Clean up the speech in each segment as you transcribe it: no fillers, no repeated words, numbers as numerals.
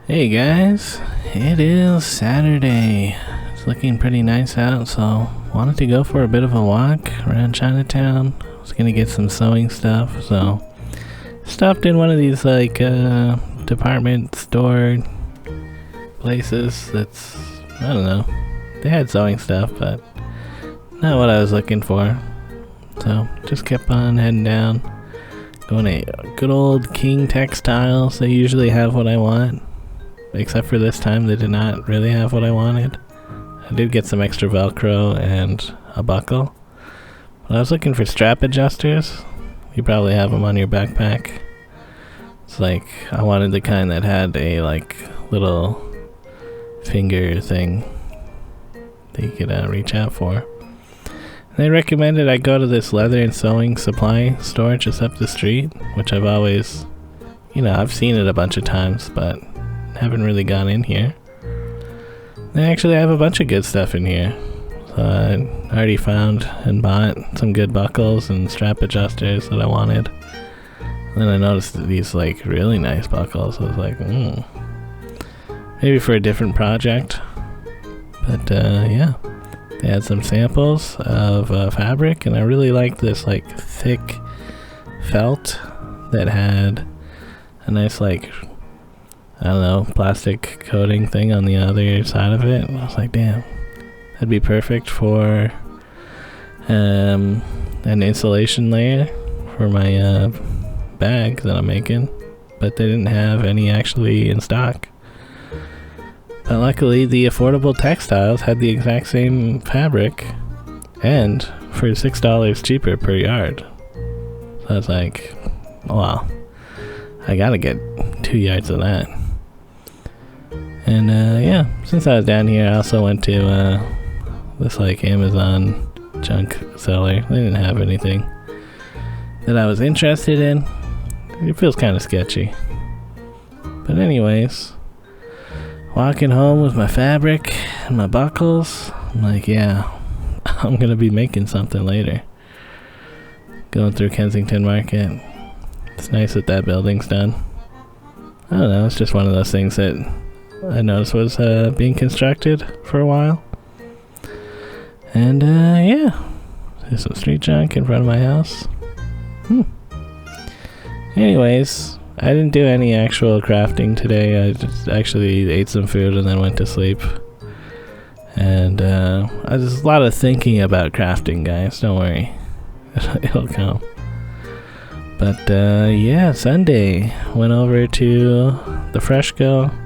Hey guys, it is Saturday. It's looking pretty nice out, so wanted to go for a bit of a walk around Chinatown. I was gonna get some sewing stuff, so stopped in one of these department store places that's, I don't know, they had sewing stuff, but not what I was looking for. So just kept on heading down, going to good old King Textiles. They usually have what I want. Except for this time, they did not really have what I wanted. I did get some extra Velcro and a buckle. But I was looking for strap adjusters. You probably have them on your backpack. It's like, I wanted the kind that had a little finger thing that you could reach out for. And they recommended I go to this leather and sewing supply store just up the street, which I've always, I've seen it a bunch of times, but haven't really gone in here. They actually have a bunch of good stuff in here. So I already found and bought some good buckles and strap adjusters that I wanted. And then I noticed these really nice buckles. I was like, maybe for a different project. But yeah, they had some samples of fabric, and I really liked this thick felt that had a nice I don't know, plastic coating thing on the other side of it. And I was like, damn, that'd be perfect for an insulation layer for my bag that I'm making. But they didn't have any actually in stock. But luckily, the affordable textiles had the exact same fabric and for $6 cheaper per yard. So I was like, wow, I gotta get 2 yards of that. And yeah, since I was down here, I also went to this Amazon junk seller. They didn't have anything that I was interested in. It feels kind of sketchy. But anyways, walking home with my fabric and my buckles, I'm like, yeah, I'm gonna be making something later. Going through Kensington Market. It's nice that building's done. I don't know, it's just one of those things that I noticed was being constructed for a while. And yeah, there's some street junk in front of my house. Anyways, I didn't do any actual crafting today. I just actually ate some food and then went to sleep. And there's a lot of thinking about crafting, guys. Don't worry. It'll come. But yeah, Sunday went over to the Freshco.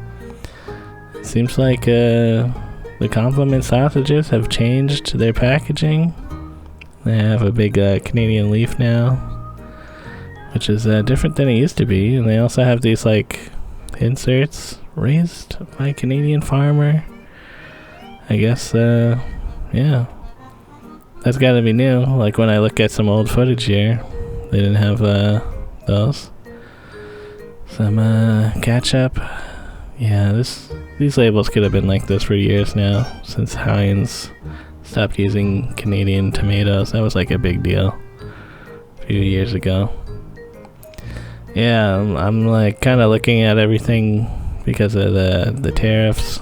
Seems like the compliment sausages have changed their packaging. They have a big Canadian leaf now, which is different than it used to be. And they also have these inserts raised by a Canadian farmer. I guess, yeah, that's gotta be new. Like when I look at some old footage here, they didn't have those. Some ketchup. Yeah, these labels could have been like this for years now, since Heinz stopped using Canadian tomatoes. That was a big deal a few years ago. Yeah, I'm kind of looking at everything because of the tariffs.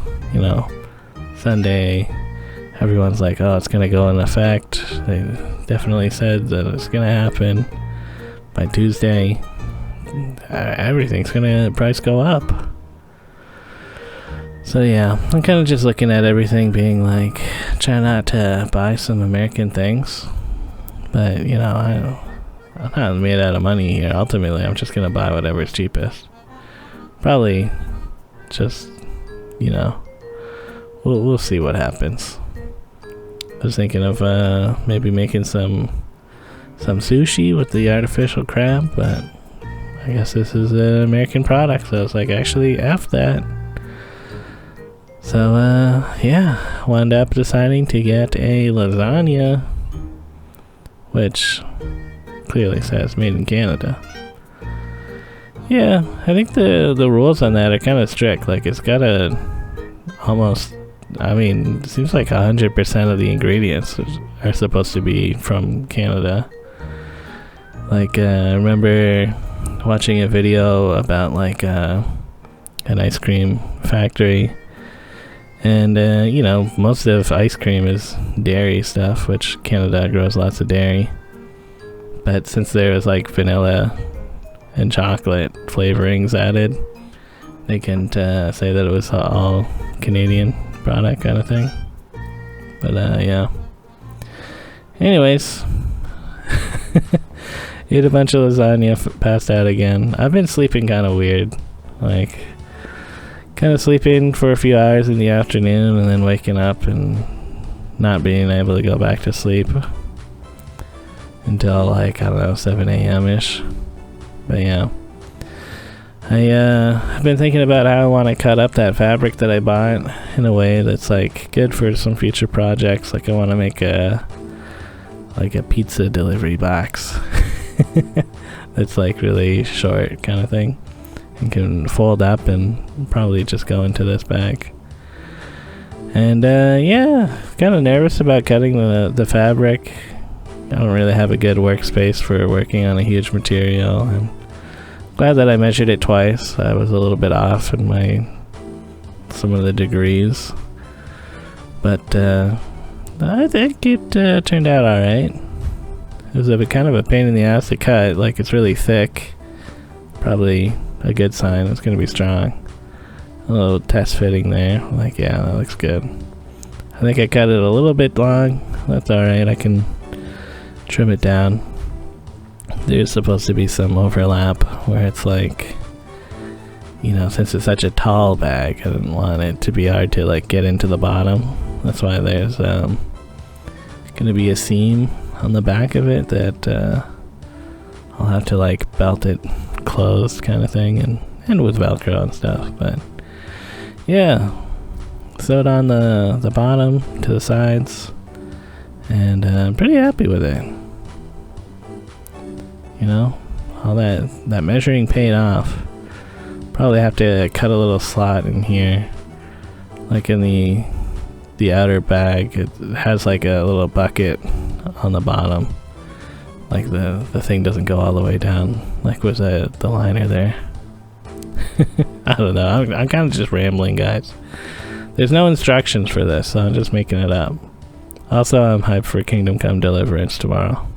Sunday, everyone's like, oh, it's gonna go in effect. They definitely said that it's gonna happen by Tuesday. Everything's gonna price go up. So yeah, I'm kind of just looking at everything being try not to buy some American things. But, I'm not made out of money here. Ultimately, I'm just going to buy whatever's cheapest. Probably just, we'll see what happens. I was thinking of maybe making some sushi with the artificial crab, but I guess this is an American product, so I was actually F that. So, yeah, wound up deciding to get a lasagna, which clearly says made in Canada. Yeah, I think the rules on that are kind of strict. It's got it seems like 100% of the ingredients are supposed to be from Canada. I remember watching a video about an ice cream factory. And, you know, most of ice cream is dairy stuff, which Canada grows lots of dairy. But since there was like vanilla and chocolate flavorings added, they can say that it was all Canadian product kind of thing. But, yeah. Anyways. Ate a bunch of lasagna, passed out again. I've been sleeping kind of weird. Like, kind of sleeping for a few hours in the afternoon and then waking up and not being able to go back to sleep until like, I don't know, 7 a.m.-ish. But yeah. I've been thinking about how I want to cut up that fabric that I bought in a way that's like good for some future projects. Like I want to make a pizza delivery box that's like really short kind of thing and can fold up and probably just go into this bag. And yeah, kind of nervous about cutting the fabric. I don't really have a good workspace for working on a huge material, and glad that I measured it twice. I was a little bit off in some of the degrees, but I think it turned out alright. It was kind of a pain in the ass to cut. Like, it's really thick. Probably a good sign. It's going to be strong. A little test fitting there. Like, yeah, that looks good. I think I cut it a little bit long. That's alright. I can trim it down. There's supposed to be some overlap where it's like, you know, since it's such a tall bag, I didn't want it to be hard to like get into the bottom. That's why there's going to be a seam on the back of it that I'll have to like belt it closed kind of thing, and with Velcro and stuff. But yeah, sewed on the bottom to the sides, and I'm pretty happy with it. You know, all that measuring paid off. Probably have to cut a little slot in here, like in the outer bag. It has like a little bucket on the bottom, like the thing doesn't go all the way down like was the liner there. I don't know, I'm kind of just rambling, guys. There's no instructions for this, so I'm just making it up. Also, I'm hyped for Kingdom Come Deliverance tomorrow.